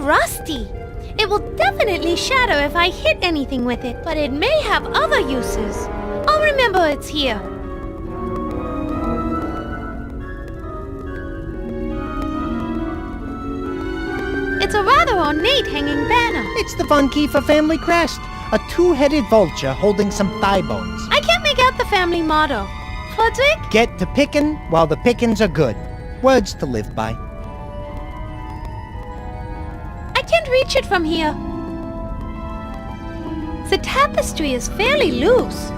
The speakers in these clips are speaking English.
rusty. It will definitely shatter if I hit anything with it, but it may have other uses. I'll remember it's here. It's a rather ornate hanging banner. It's the Vampyre family crest. A two-headed vulture holding some thigh bones. I can't make out the family motto. Fudzik? Get to pickin' while the pickins are good. Words to live by. I can't reach it from here. The tapestry is fairly loose.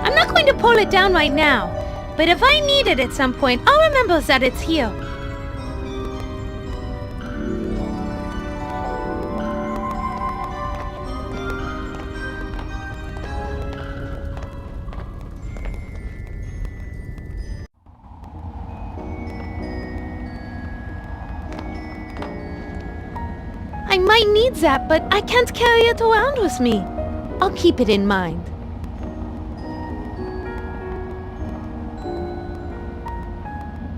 I'm not going to pull it down right now, but if I need it at some point, I'll remember that it's here. I might need that, but I can't carry it around with me. I'll keep it in mind.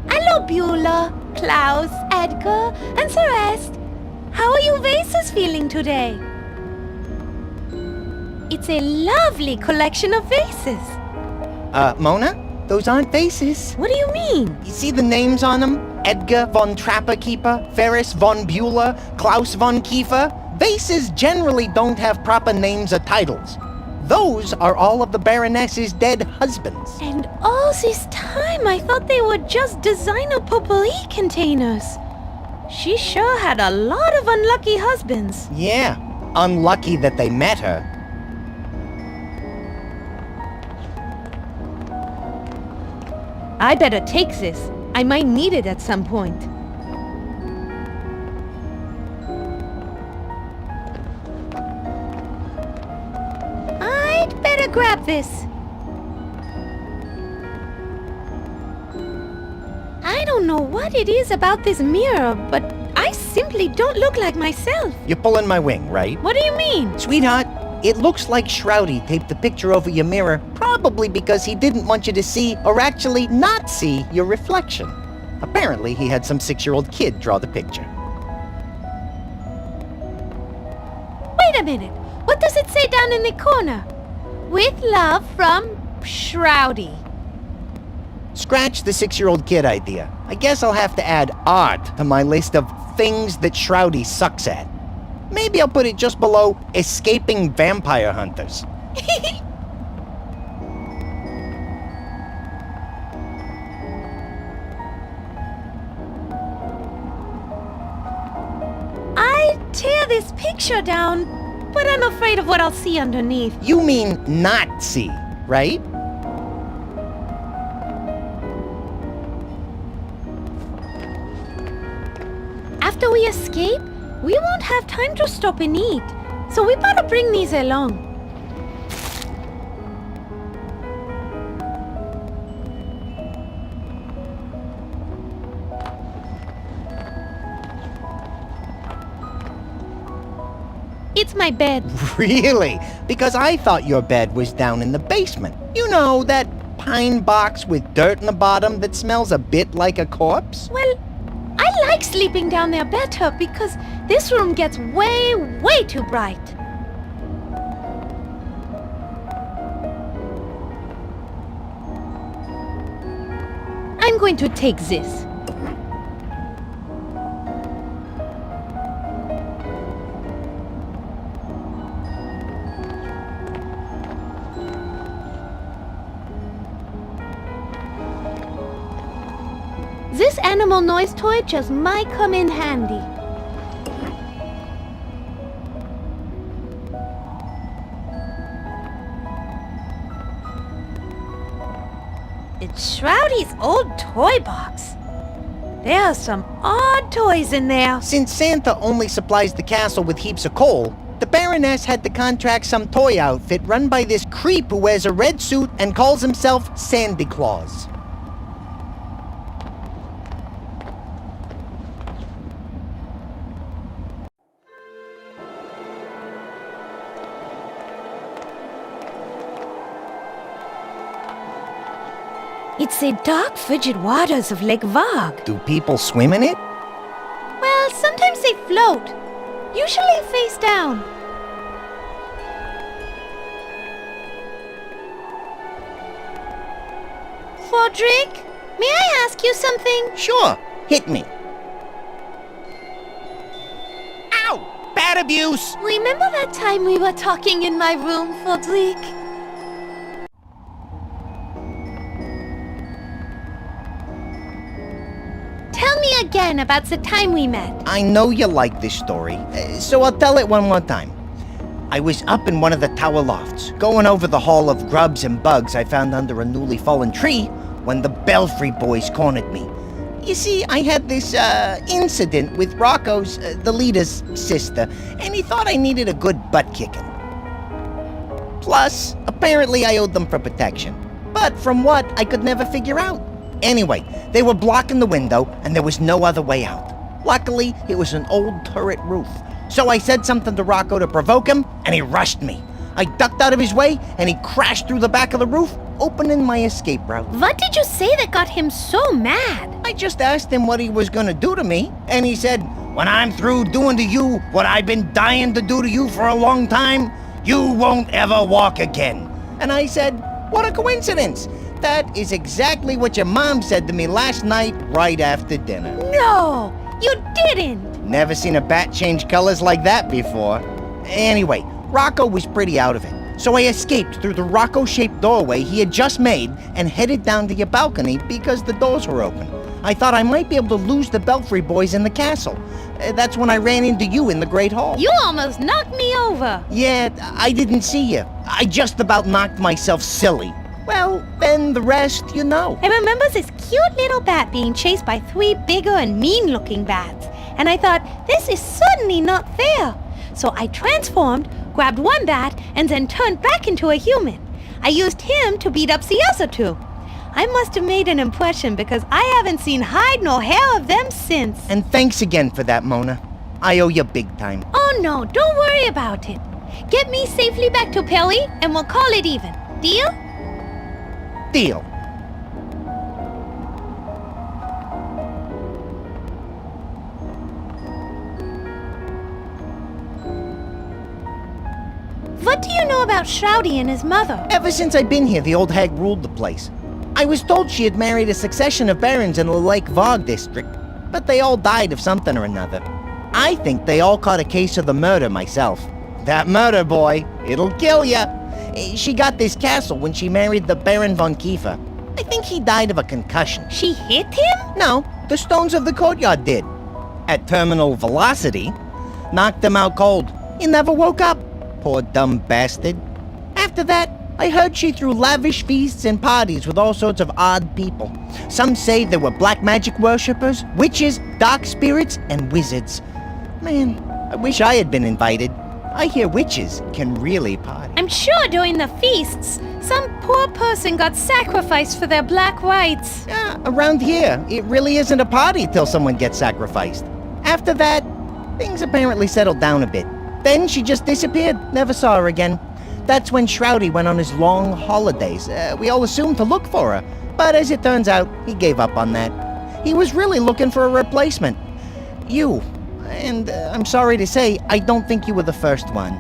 Hello, Beulah, Klaus, Edgar, and Celeste. How are you vases feeling today? It's a lovely collection of vases. Mona? Those aren't vases. What do you mean? You see the names on them? Edgar von Trapperkeeper, Ferris von Beulah, Klaus von Kiefer. Vases generally don't have proper names or titles. Those are all of the Baroness's dead husbands. And all this time I thought they were just designer potpourri containers. She sure had a lot of unlucky husbands. Yeah, unlucky that they met her. I better take this. I might need it at some point. I'd better grab this. I don't know what it is about this mirror, but I simply don't look like myself. You're pulling my wing, right? What do you mean? Sweetheart, it looks like Shroudy taped the picture over your mirror, probably because he didn't want you to see, or actually not see, your reflection. Apparently, he had some 6-year-old kid draw the picture. Wait a minute. What does it say down in the corner? With love from Shroudy. Scratch the 6-year-old kid idea. I guess I'll have to add art to my list of things that Shroudy sucks at. Maybe I'll put it just below escaping vampire hunters. I tear this picture down, but I'm afraid of what I'll see underneath. You mean not see, right? After we escape, we won't have time to stop and eat, so we better bring these along. It's my bed. Really? Because I thought your bed was down in the basement. You know, that pine box with dirt in the bottom that smells a bit like a corpse? Well, I like sleeping down there better because this room gets way, way too bright. I'm going to take this. This animal noise toy just might come in handy. It's Shroudy's old toy box. There are some odd toys in there. Since Santa only supplies the castle with heaps of coal, the Baroness had to contract some toy outfit run by this creep who wears a red suit and calls himself Sandy Claus. It's the dark, frigid waters of Lake Varg. Do people swim in it? Well, sometimes they float. usually face down. Fodrick, may I ask you something? Sure, hit me. Ow! Bad abuse! Remember that time we were talking in my room, Fodrick? Tell me again about the time we met. I know you like this story, so I'll tell it one more time. I was up in one of the tower lofts, going over the haul of grubs and bugs I found under a newly fallen tree, when the Belfry boys cornered me. You see, I had this, incident with Rocco's, the leader's sister, and he thought I needed a good butt-kicking. Plus, apparently I owed them for protection. But from what, I could never figure out. Anyway, they were blocking the window, and there was no other way out. Luckily, it was an old turret roof. So I said something to Rocco to provoke him, and he rushed me. I ducked out of his way, and he crashed through the back of the roof, opening my escape route. What did you say that got him so mad? I just asked him what he was gonna do to me, and he said, "When I'm through doing to you what I've been dying to do to you for a long time, you won't ever walk again." And I said, "What a coincidence. That is exactly what your mom said to me last night right after dinner." No, you didn't. Never seen a bat change colors like that before. Anyway, Rocco was pretty out of it. So I escaped through the Rocco-shaped doorway he had just made and headed down to your balcony because the doors were open. I thought I might be able to lose the Belfry boys in the castle. That's when I ran into you in the Great Hall. You almost knocked me over. Yeah, I didn't see you. I just about knocked myself silly. Well, then the rest, you know. I remember this cute little bat being chased by 3 bigger and mean-looking bats. And I thought, this is certainly not fair. So I transformed, grabbed one bat, and then turned back into a human. I used him to beat up the other 2. I must have made an impression because I haven't seen hide nor hair of them since. And thanks again for that, Mona. I owe you big time. Oh no, don't worry about it. Get me safely back to Pelly and we'll call it even. Deal? Deal. What do you know about Shroudy and his mother? Ever since I've been here, the old hag ruled the place. I was told she had married a succession of barons in the Lake Vog district, but they all died of something or another. I think they all caught a case of the murder myself. That murder, boy, it'll kill ya. She got this castle when she married the Baron von Kiefer. I think he died of a concussion. She hit him? No, the stones of the courtyard did. At terminal velocity. Knocked him out cold. He never woke up. Poor dumb bastard. After that, I heard she threw lavish feasts and parties with all sorts of odd people. Some say there were black magic worshippers, witches, dark spirits, and wizards. Man, I wish I had been invited. I hear witches can really party. I'm sure during the feasts, some poor person got sacrificed for their black rights. Yeah, around here, it really isn't a party till someone gets sacrificed. After that, things apparently settled down a bit. Then she just disappeared, never saw her again. That's when Shroudy went on his long holidays. We all assumed to look for her, but as it turns out, he gave up on that. He was really looking for a replacement. You. And I'm sorry to say, I don't think you were the first one.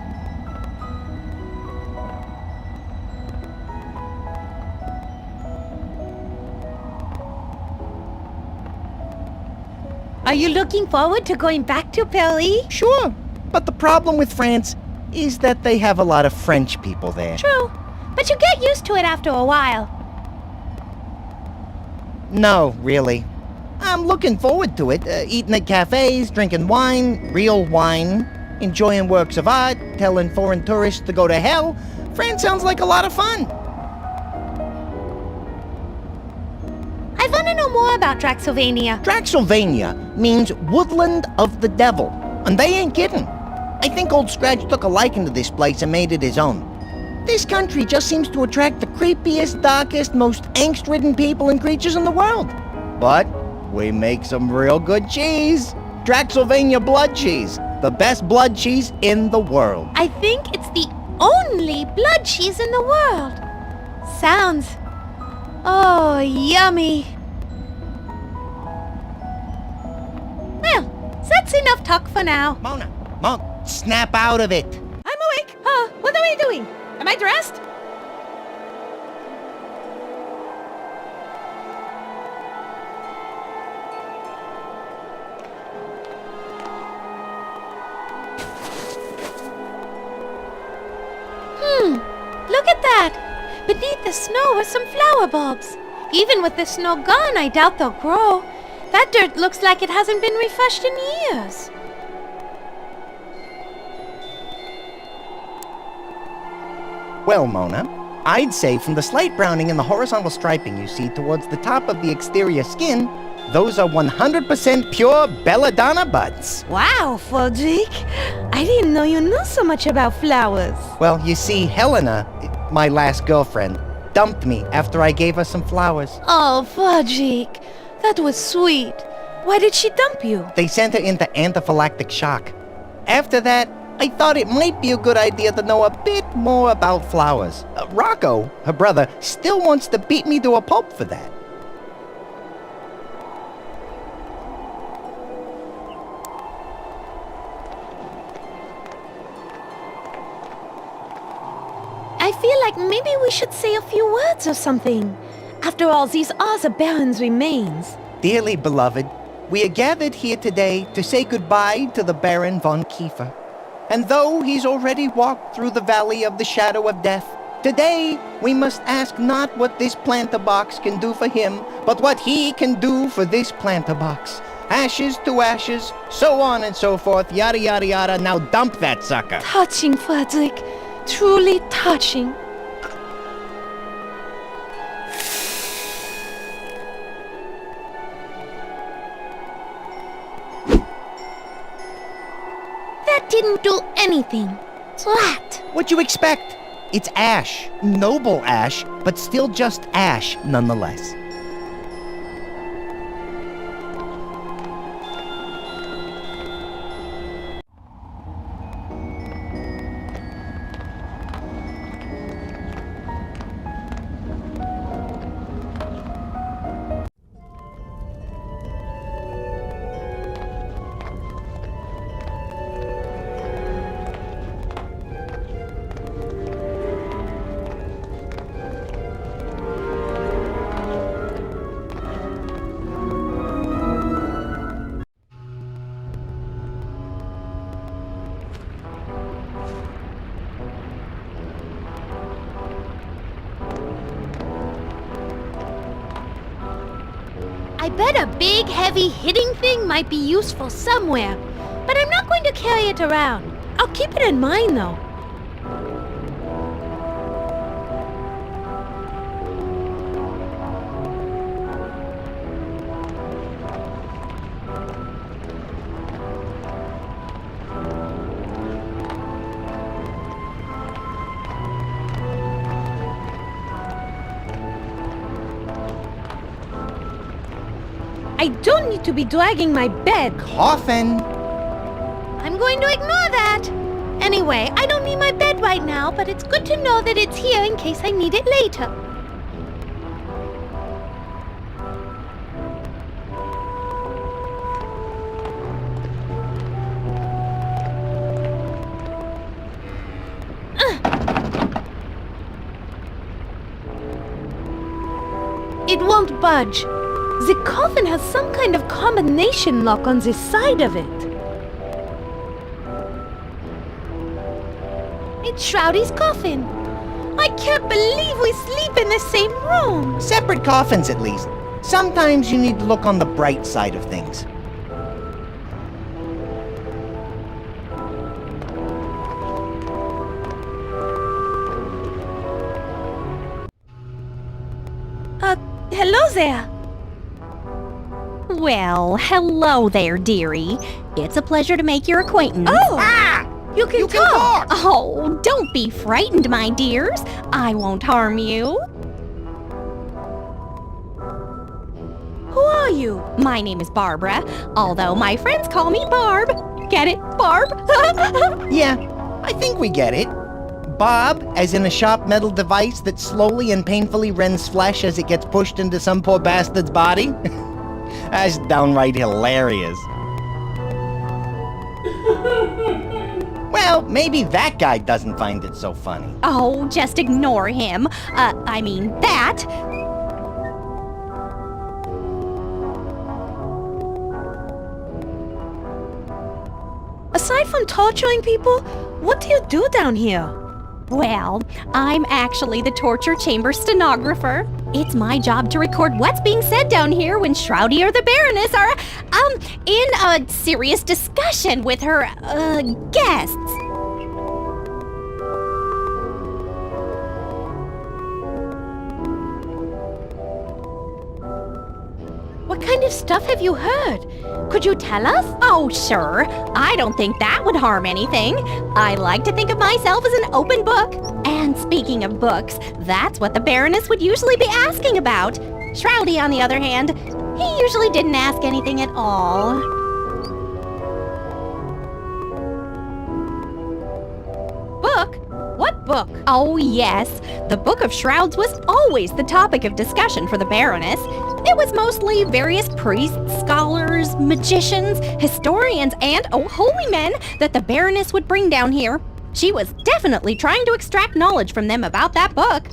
Are you looking forward to going back to Paris? Sure, but the problem with France is that they have a lot of French people there. True, but you get used to it after a while. No, really. I'm looking forward to it. Eating at cafes, drinking wine, real wine, enjoying works of art, telling foreign tourists to go to hell. France sounds like a lot of fun. I want to know more about Draxylvania. Draxylvania means woodland of the devil, and they ain't kidding. I think old Scratch took a liking to this place and made it his own. This country just seems to attract the creepiest, darkest, most angst-ridden people and creatures in the world. But we make some real good cheese. Draxylvania blood cheese. The best blood cheese in the world. I think it's the only blood cheese in the world. Sounds... oh, yummy. Well, that's enough talk for now. Mona, Mom, snap out of it. I'm awake. What are we doing? Am I dressed? Look at that! Beneath the snow are some flower bulbs. Even with the snow gone, I doubt they'll grow. That dirt looks like it hasn't been refreshed in years. Well, Mona, I'd say from the slight browning and the horizontal striping you see towards the top of the exterior skin, those are 100% pure belladonna buds. Wow, Fudrick. I didn't know you knew so much about flowers. Well, you see, Helena, my last girlfriend, dumped me after I gave her some flowers. Oh, Fudrick. That was sweet. Why did she dump you? They sent her into anaphylactic shock. After that, I thought it might be a good idea to know a bit more about flowers. Rocco, her brother, still wants to beat me to a pulp for that. I feel like maybe we should say a few words or something. After all, these are the Baron's remains. Dearly beloved, we are gathered here today to say goodbye to the Baron von Kiefer. And though he's already walked through the valley of the shadow of death, today we must ask not what this planter box can do for him, but what he can do for this planter box. Ashes to ashes, so on and so forth, yada yada yada. Now dump that sucker. Touching, Frederick. Truly touching. That didn't do anything. Flat. What'd you expect? It's ash. Noble ash, but still just ash nonetheless. I bet a big, heavy, hitting thing might be useful somewhere, but I'm not going to carry it around. I'll keep it in mind, though. I don't need to be dragging my bed. Coffin! I'm going to ignore that. Anyway, I don't need my bed right now, but it's good to know that it's here in case I need it later. It won't budge. The coffin has some kind of combination lock on the side of it. It's Shroudy's coffin. I can't believe we sleep in the same room. Separate coffins, at least. Sometimes you need to look on the bright side of things. Hello there. Well, hello there, dearie. It's a pleasure to make your acquaintance. Oh! Ah! You can You can talk. talk! Oh, don't be frightened, my dears. I won't harm you. Who are you? My name is Barbara, although my friends call me Barb. Get it, Barb? Yeah, I think we get it. Bob, as in a sharp metal device that slowly and painfully rends flesh as it gets pushed into some poor bastard's body? That's downright hilarious. Well, maybe that guy doesn't find it so funny. Oh, just ignore him. I mean, that. Aside from torturing people, what do you do down here? Well, I'm actually the torture chamber stenographer. It's my job to record what's being said down here when Shroudy or the Baroness are, in a serious discussion with her, guests. What kind of stuff have you heard? Could you tell us? Oh, sure. I don't think that would harm anything. I like to think of myself as an open book. And speaking of books, that's what the Baroness would usually be asking about. Shroudy, on the other hand, he usually didn't ask anything at all. Book? What book? Oh, yes. The Book of Shrouds was always the topic of discussion for the Baroness. It was mostly various priests, scholars, magicians, historians, and, holy men that the Baroness would bring down here. She was definitely trying to extract knowledge from them about that book.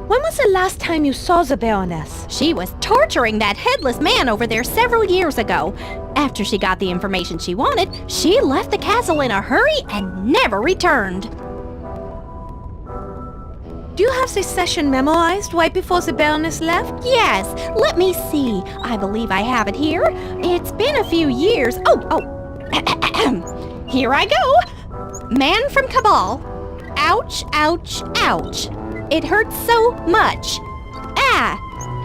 When was the last time you saw the Baroness? She was torturing that headless man over there several years ago. After she got the information she wanted, she left the castle in a hurry and never returned. Do you have this session memorized right before the Baroness left? Yes, let me see. I believe I have it here. It's been a few years. Here I go. Man from Cabal. Ouch, ouch, ouch. It hurts so much. Ah,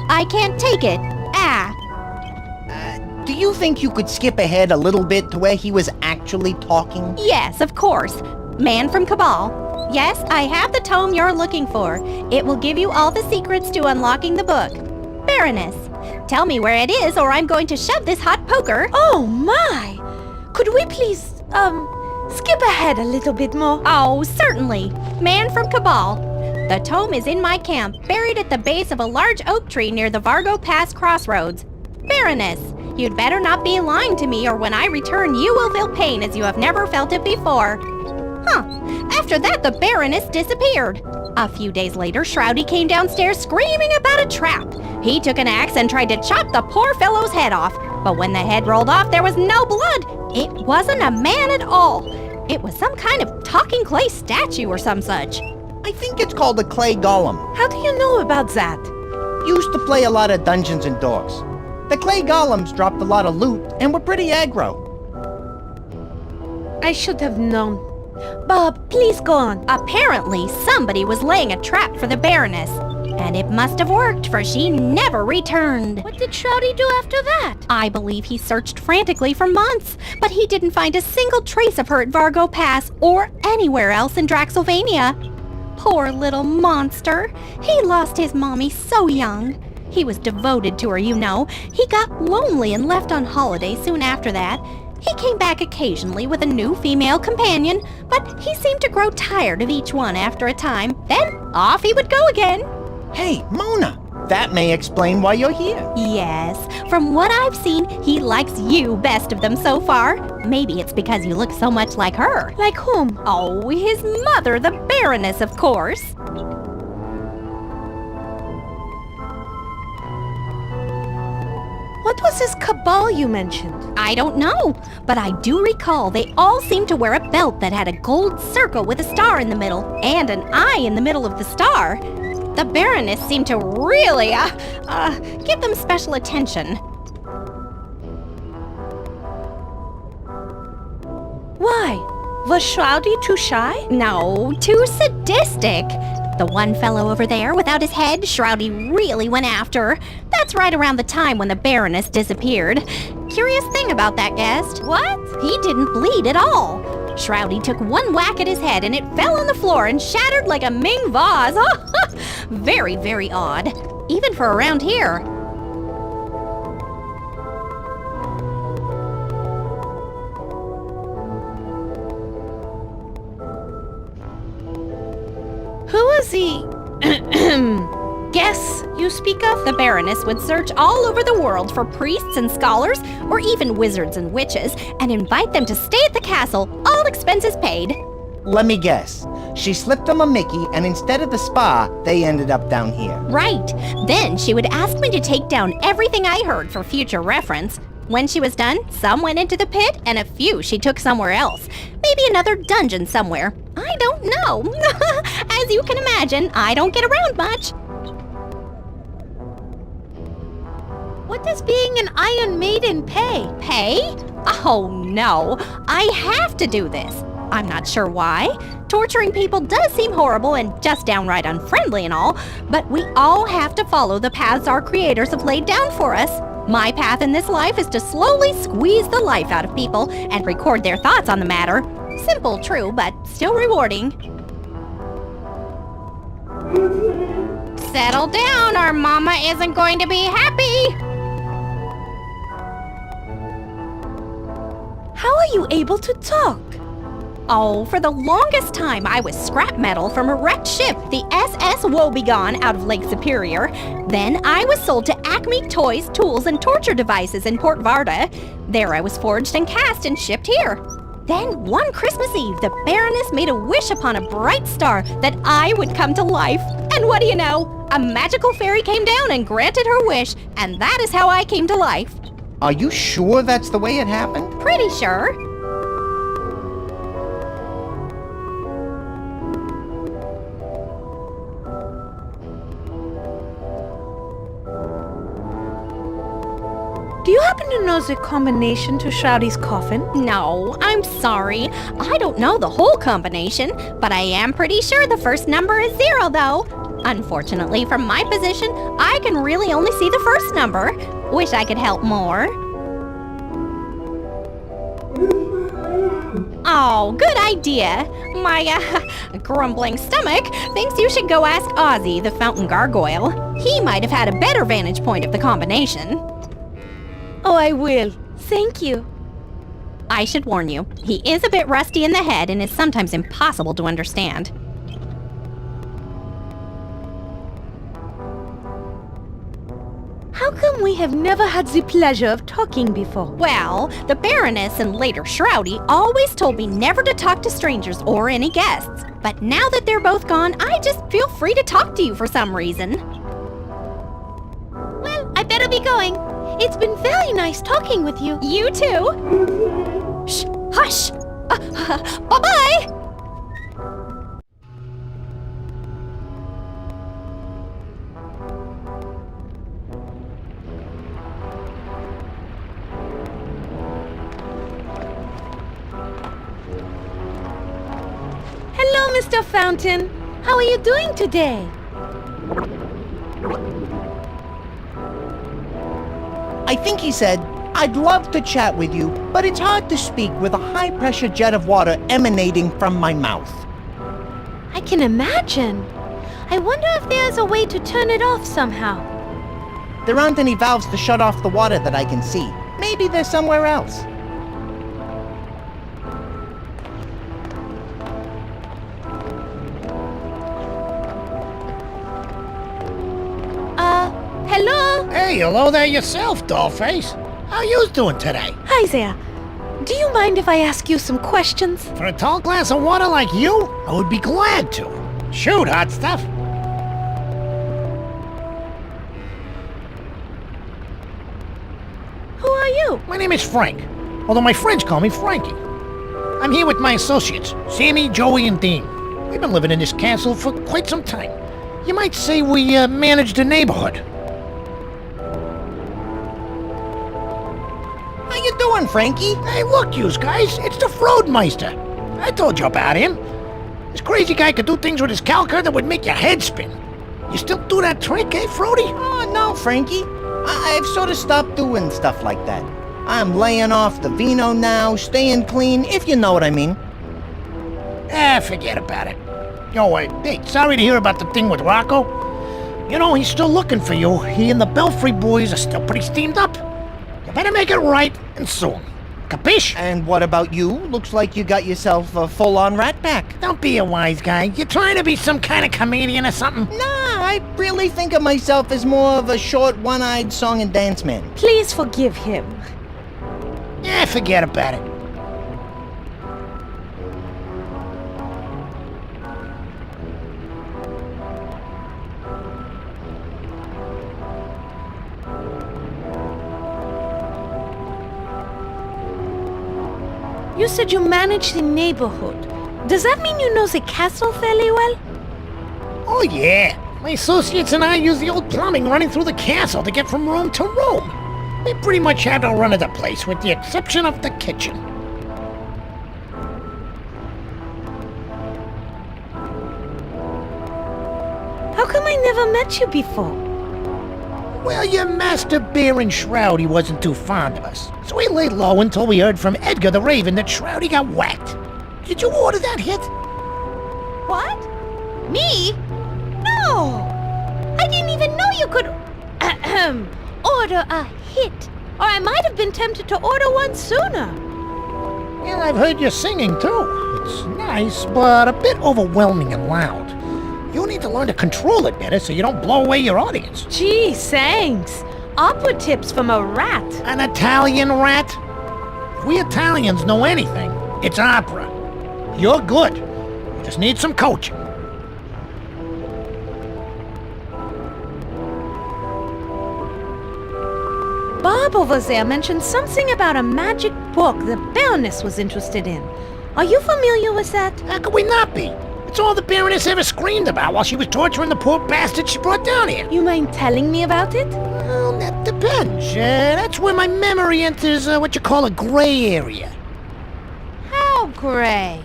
I can't take it. Ah. Do you think you could skip ahead a little bit to where he was actually talking? Yes, of course. Man from Cabal. Yes, I have the tome you're looking for. It will give you all the secrets to unlocking the book. Baroness, tell me where it is or I'm going to shove this hot poker. Oh my! Could we please, skip ahead a little bit more? Oh, certainly. Man from Cabal. The tome is in my camp, buried at the base of a large oak tree near the Vargo Pass crossroads. Baroness, you'd better not be lying to me or when I return you will feel pain as you have never felt it before. Huh. After that, the Baroness disappeared. A few days later, Shroudy came downstairs screaming about a trap. He took an axe and tried to chop the poor fellow's head off. But when the head rolled off, there was no blood. It wasn't a man at all. It was some kind of talking clay statue or some such. I think it's called a clay golem. How do you know about that? Used to play a lot of Dungeons and Dogs. The clay golems dropped a lot of loot and were pretty aggro. I should have known. Bob, please go on. Apparently, somebody was laying a trap for the Baroness. And it must have worked, for she never returned. What did Shroudy do after that? I believe he searched frantically for months, but he didn't find a single trace of her at Vargo Pass or anywhere else in Draxylvania. Poor little monster. He lost his mommy so young. He was devoted to her, you know. He got lonely and left on holiday soon after that. He came back occasionally with a new female companion, but he seemed to grow tired of each one after a time. Then off he would go again. Hey, Mona, that may explain why you're here. Yes, from what I've seen, he likes you best of them so far. Maybe it's because you look so much like her. Like whom? Oh, his mother, the Baroness, of course. What was this cabal you mentioned? I don't know, but I do recall they all seemed to wear a belt that had a gold circle with a star in the middle and an eye in the middle of the star. The Baroness seemed to really, give them special attention. Why? Was Shroudy too shy? No, too sadistic. The one fellow over there without his head, Shroudy really went after. That's right around the time when the Baroness disappeared. Curious thing about that guest. What? He didn't bleed at all. Shroudy took one whack at his head and it fell on the floor and shattered like a Ming vase. Very, very odd. Even for around here. Who was he? guests you speak of? The Baroness would search all over the world for priests and scholars, or even wizards and witches, and invite them to stay at the castle, all expenses paid. Let me guess. She slipped them a Mickey, and instead of the spa, they ended up down here. Right. Then she would ask me to take down everything I heard for future reference. When she was done, some went into the pit, and a few she took somewhere else. Maybe another dungeon somewhere. I don't know. As you can imagine, I don't get around much. What does being an Iron Maiden pay? Pay? Oh no, I have to do this. I'm not sure why. Torturing people does seem horrible and just downright unfriendly and all, but we all have to follow the paths our creators have laid down for us. My path in this life is to slowly squeeze the life out of people and record their thoughts on the matter. Simple, true, but still rewarding. Settle down, or Mama isn't going to be happy. How are you able to talk? Oh, for the longest time, I was scrap metal from a wrecked ship, the SS Woebegone, out of Lake Superior. Then I was sold to Acme Toys, Tools, and Torture Devices in Port Varda. There I was forged and cast and shipped here. Then one Christmas Eve, the Baroness made a wish upon a bright star that I would come to life. And what do you know? A magical fairy came down and granted her wish, and that is how I came to life. Are you sure that's the way it happened? Pretty sure. Do you happen to know the combination to Shroudy's coffin? No, I'm sorry. I don't know the whole combination, but I am pretty sure the first number is 0, though. Unfortunately, from my position, I can really only see the first number. Wish I could help more. Oh, good idea. My, grumbling stomach thinks you should go ask Ozzy, the fountain gargoyle. He might have had a better vantage point of the combination. Oh, I will. Thank you. I should warn you, he is a bit rusty in the head and is sometimes impossible to understand. How come we have never had the pleasure of talking before? Well, the Baroness and later Shroudy always told me never to talk to strangers or any guests. But now that they're both gone, I just feel free to talk to you for some reason. Well, I better be going. It's been very nice talking with you. You too. Shh, hush. Bye-bye. Hello, Mr. Fountain. How are you doing today? I think he said, "I'd love to chat with you, but it's hard to speak with a high-pressure jet of water emanating from my mouth." I can imagine. I wonder if there's a way to turn it off somehow. There aren't any valves to shut off the water that I can see. Maybe they're somewhere else. Hello? Hey, hello there yourself, dollface. How you doing today? Hi there. Do you mind if I ask you some questions? For a tall glass of water like you, I would be glad to. Shoot, hot stuff. Who are you? My name is Frank, although my friends call me Frankie. I'm here with my associates, Sammy, Joey, and Dean. We've been living in this castle for quite some time. You might say we manage the neighborhood. How you doing, Frankie? Hey, look, yous guys, it's the Froadmeister. I told you about him. This crazy guy could do things with his calcar that would make your head spin. You still do that trick, eh, Frody? Oh, no, Frankie. I've sort of stopped doing stuff like that. I'm laying off the vino now, staying clean, if you know what I mean. Forget about it. Yo, hey, sorry to hear about the thing with Rocco. You know, he's still looking for you. He and the Belfry boys are still pretty steamed up. You better make it right, and soon. Capiche? And what about you? Looks like you got yourself a full-on rat pack. Don't be a wise guy. You trying to be some kind of comedian or something? Nah, I really think of myself as more of a short, one-eyed song and dance man. Please forgive him. Forget about it. You said you manage the neighborhood. Does that mean you know the castle fairly well? Oh yeah, my associates and I use the old plumbing running through the castle to get from room to room. We pretty much handle run of the place with the exception of the kitchen. How come I never met you before? Well, your master Baron Shroudy wasn't too fond of us, so we laid low until we heard from Edgar the Raven that Shroudy got whacked. Did you order that hit? What? Me? No! I didn't even know you could order a hit. Or I might have been tempted to order one sooner. Well, I've heard you singing too. It's nice, but a bit overwhelming and loud. You need to learn to control it better so you don't blow away your audience. Gee, thanks. Opera tips from a rat. An Italian rat? If we Italians know anything, it's opera. You're good. You just need some coaching. Bob over there mentioned something about a magic book the Baroness was interested in. Are you familiar with that? How could we not be? It's all the Baroness ever screamed about while she was torturing the poor bastard she brought down here. You mind telling me about it? Well, that depends. That's where my memory enters what you call a gray area. How gray?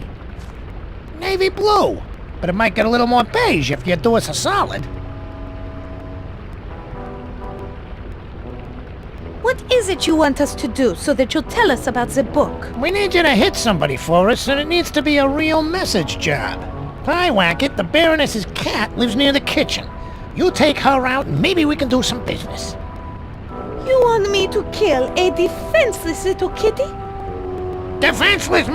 Navy blue. But it might get a little more beige if you do us a solid. What is it you want us to do so that you'll tell us about the book? We need you to hit somebody for us, and it needs to be a real message job. Pyewacket, the Baroness's cat, lives near the kitchen. You take her out, and maybe we can do some business. You want me to kill a defenseless little kitty? Defenseless,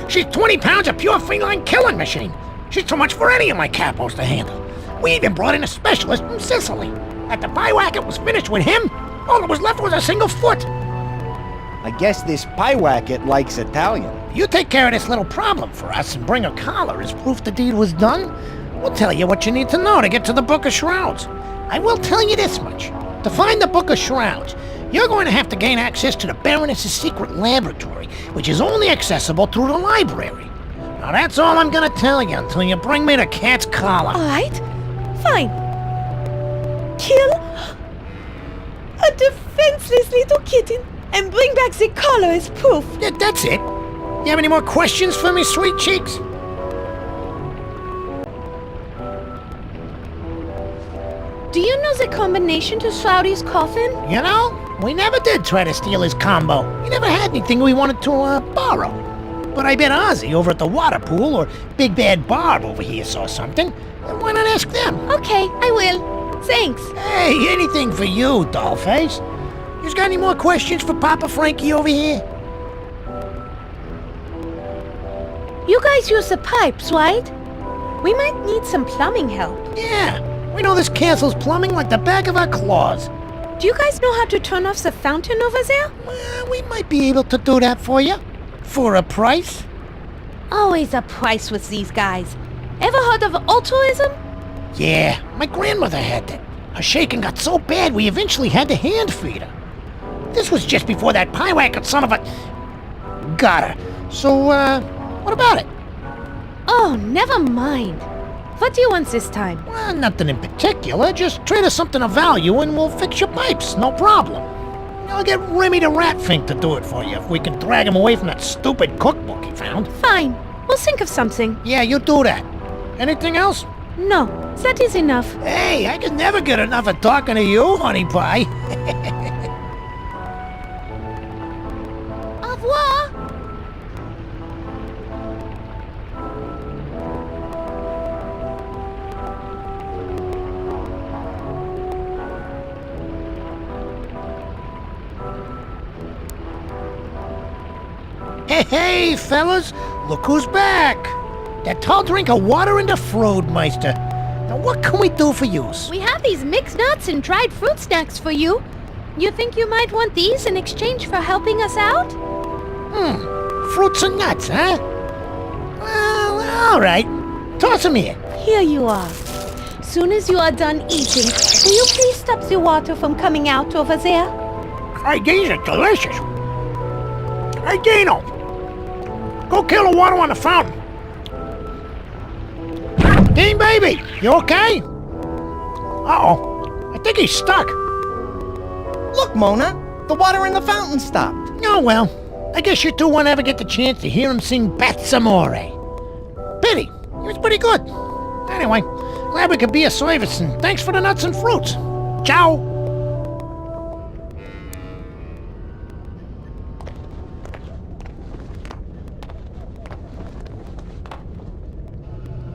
She's 20 pounds of pure feline killing machine. She's too much for any of my capos to handle. We even brought in a specialist from Sicily. After Pyewacket was finished with him, all that was left was a single foot. I guess this Pyewacket likes Italian. You take care of this little problem for us and bring her collar as proof the deed was done. We'll tell you what you need to know to get to the Book of Shrouds. I will tell you this much. To find the Book of Shrouds, you're going to have to gain access to the Baroness's secret laboratory, which is only accessible through the library. Now that's all I'm gonna tell you until you bring me the cat's collar. All right, fine. Kill a defenseless little kitten and bring back the collar as proof. That's it. You have any more questions for me, sweet cheeks? Do you know the combination to Shroudy's coffin? You know, we never did try to steal his combo. We never had anything we wanted to borrow. But I bet Ozzy over at the water pool or Big Bad Barb over here saw something. And why not ask them? Okay, I will. Thanks. Hey, anything for you, Dollface. You got any more questions for Papa Frankie over here? You guys use the pipes, right? We might need some plumbing help. Yeah, we know this castle's plumbing like the back of our claws. Do you guys know how to turn off the fountain over there? Well, we might be able to do that for you. For a price? Always a price with these guys. Ever heard of altruism? Yeah, my grandmother had that. Her shaking got so bad we eventually had to hand feed her. This was just before that Pyewacket son of a... got her. So, what about it? Oh, never mind. What do you want this time? Well, nothing in particular. Just trade us something of value and we'll fix your pipes. No problem. I'll get Remy the Ratfink to do it for you if we can drag him away from that stupid cookbook he found. Fine. We'll think of something. Yeah, you do that. Anything else? No, that is enough. Hey, I can never get enough of talking to you, honey pie. Au revoir. Hey, fellas, look who's back. That tall drink of water and the Froodmeister. Now what can we do for yous? We have these mixed nuts and dried fruit snacks for you. You think you might want these in exchange for helping us out? Fruits and nuts, huh? Well, all right. Toss 'em here. Here you are. Soon as you are done eating, will you please stop the water from coming out over there? Hey, these are delicious. Hey, Dino. Go kill the water on the fountain. Dean, baby, you okay? Uh-oh. I think he's stuck. Look, Mona, the water in the fountain stopped. Oh, well. I guess you two won't ever get the chance to hear him sing Pezz Amore. Pity. He was pretty good. Anyway, glad we could be of service, and thanks for the nuts and fruits. Ciao.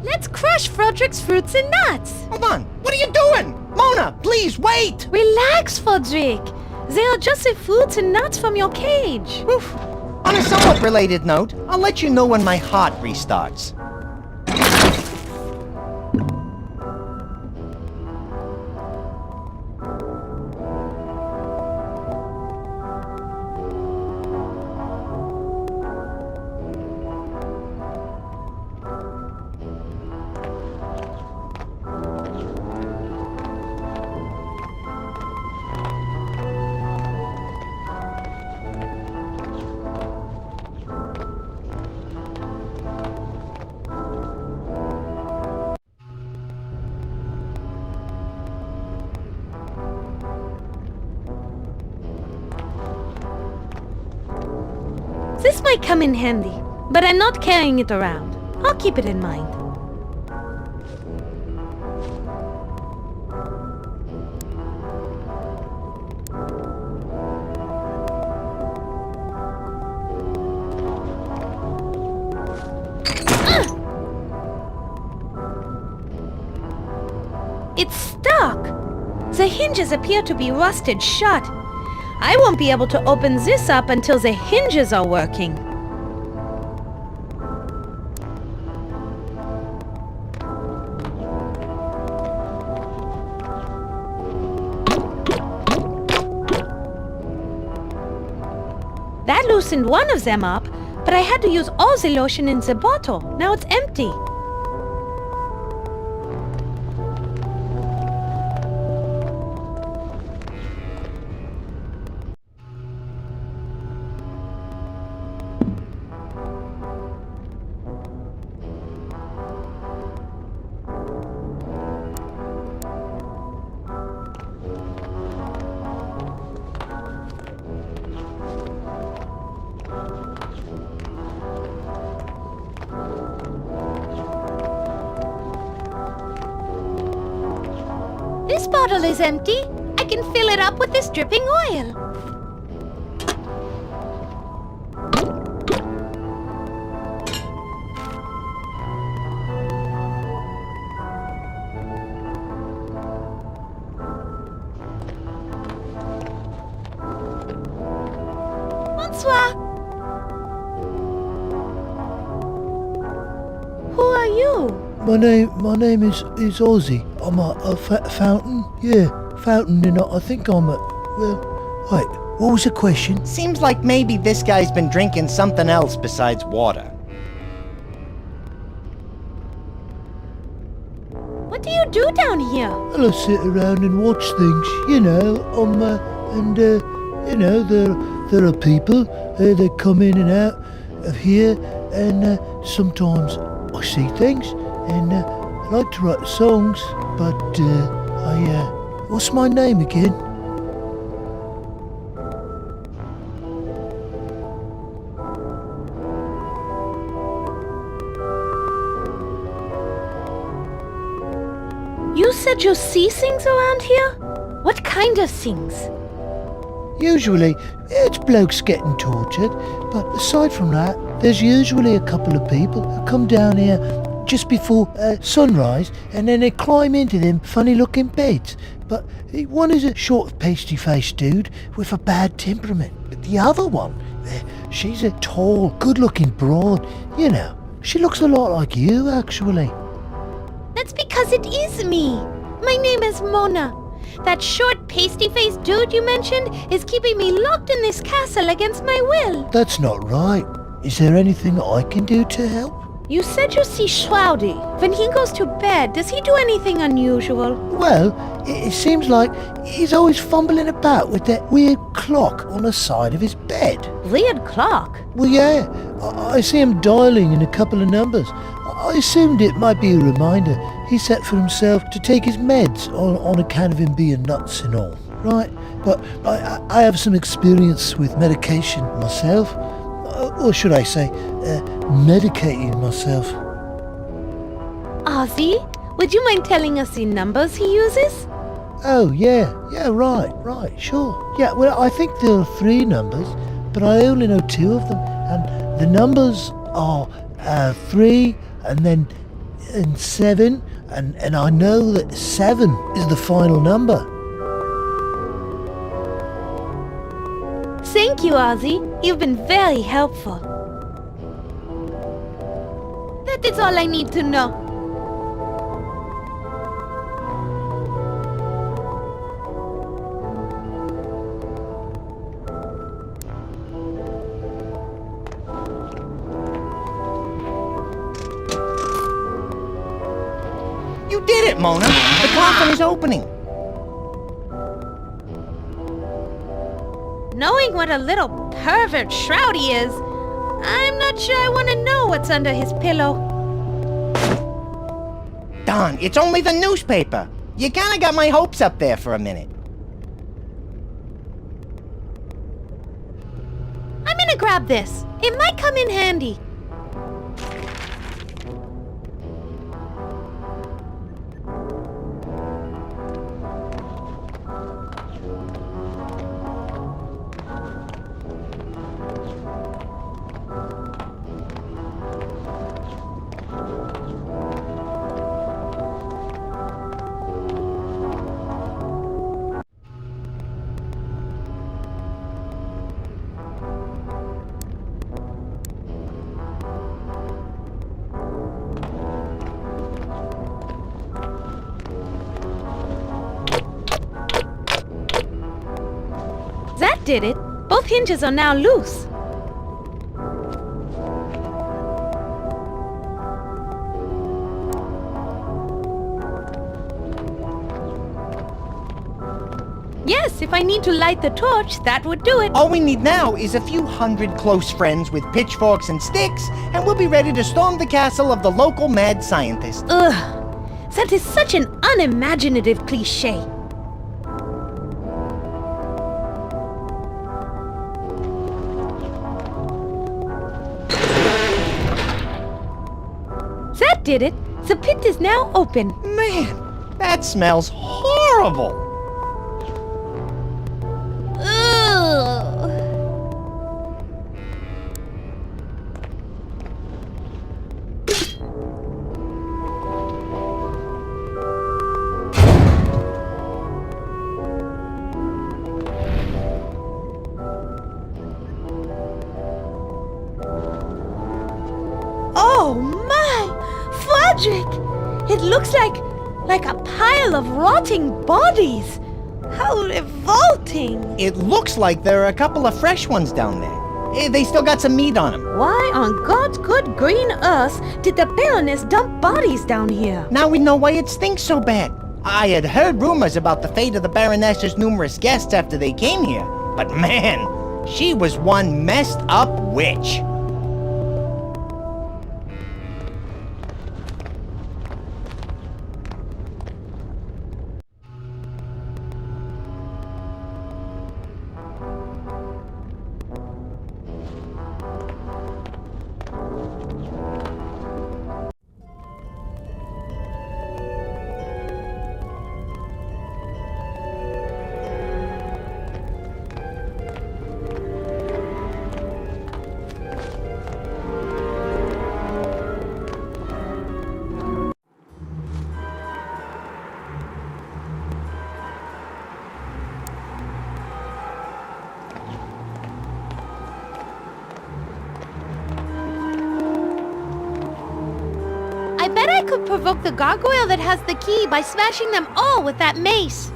Let's crush Frederick's fruits and nuts. Hold on. What are you doing? Mona, please wait. Relax, Frederick. They are just the fruits and nuts from your cage. Oof. On a somewhat related note, I'll let you know when my heart restarts. This might come in handy, but I'm not carrying it around. I'll keep it in mind. It's stuck! The hinges appear to be rusted shut. I won't be able to open this up until the hinges are working. That loosened one of them up, but I had to use all the lotion in the bottle. Now it's empty. This bottle is empty. I can fill it up with this dripping oil. Bonsoir. Who are you? My name is Ozzy. I'm a fountain. Yeah, fountain, and I think I'm a... Well, wait, what was the question? Seems like maybe this guy's been drinking something else besides water. What do you do down here? Well, I sit around and watch things, you know, there are people that come in and out of here, and sometimes I see things, and I like to write songs, but what's my name again? You said you see things around here? What kind of things? Usually, it's blokes getting tortured, but aside from that, there's usually a couple of people who come down here just before sunrise, and then they climb into them funny-looking beds. But one is a short, pasty-faced dude with a bad temperament. But the other one, she's a tall, good-looking broad. You know, she looks a lot like you, actually. That's because because it is me. My name is Mona. That short, pasty-faced dude you mentioned is keeping me locked in this castle against my will. That's not right. Is there anything I can do to help? You said you see Shroudy. When he goes to bed, does he do anything unusual? Well, it seems like he's always fumbling about with that weird clock on the side of his bed. Weird clock. Well, yeah, I see him dialing in a couple of numbers. I assumed it might be a reminder he set for himself to take his meds on account of him being nuts and all, right? But I have some experience with medication myself, or should I say, medicating myself. Ozzy, would you mind telling us the numbers he uses? Oh, yeah, right, sure. Yeah, well, I think there are 3 numbers, but I only know 2 of them, and the numbers are 3 and 7, and I know that 7 is the final number. Thank you, Ozzy. You've been very helpful. That is all I need to know. You did it, Mona. The coffin is opening. Knowing what a little pervert Shroudy is, I'm not sure I want to know what's under his pillow. Don, it's only the newspaper. You kinda got my hopes up there for a minute. I'm gonna grab this. It might come in handy. That did it. Both hinges are now loose. Yes, if I need to light the torch, that would do it. All we need now is a few hundred close friends with pitchforks and sticks, and we'll be ready to storm the castle of the local mad scientist. Ugh, that is such an unimaginative cliché. That did it. The pit is now open. Man, that smells horrible. Ugh. Oh my! Frederick! It looks like a pile of rotting bodies. How revolting! It looks like there are a couple of fresh ones down there. They still got some meat on them. Why on God's good green earth did the Baroness dump bodies down here? Now we know why it stinks so bad. I had heard rumors about the fate of the Baroness's numerous guests after they came here, but man, she was one messed up witch. I bet I could provoke the gargoyle that has the key by smashing them all with that mace.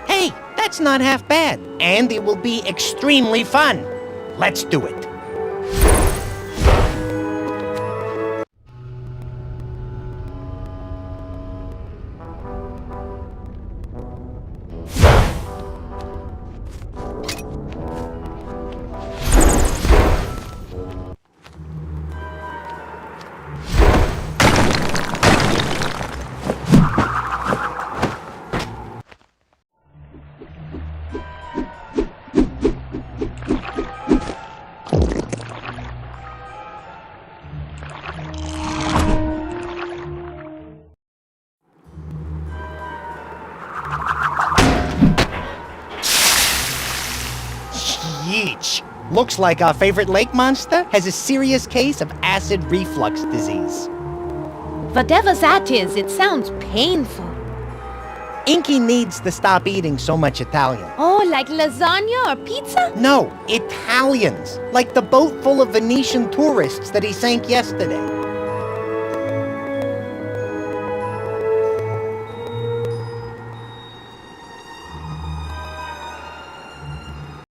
Hey, that's not half bad, and it will be extremely fun. Let's do it. Yeesh. Looks like our favorite lake monster has a serious case of acid reflux disease. Whatever that is, it sounds painful. Inky needs to stop eating so much Italian. Oh, like lasagna or pizza? No, Italians. Like the boat full of Venetian tourists that he sank yesterday.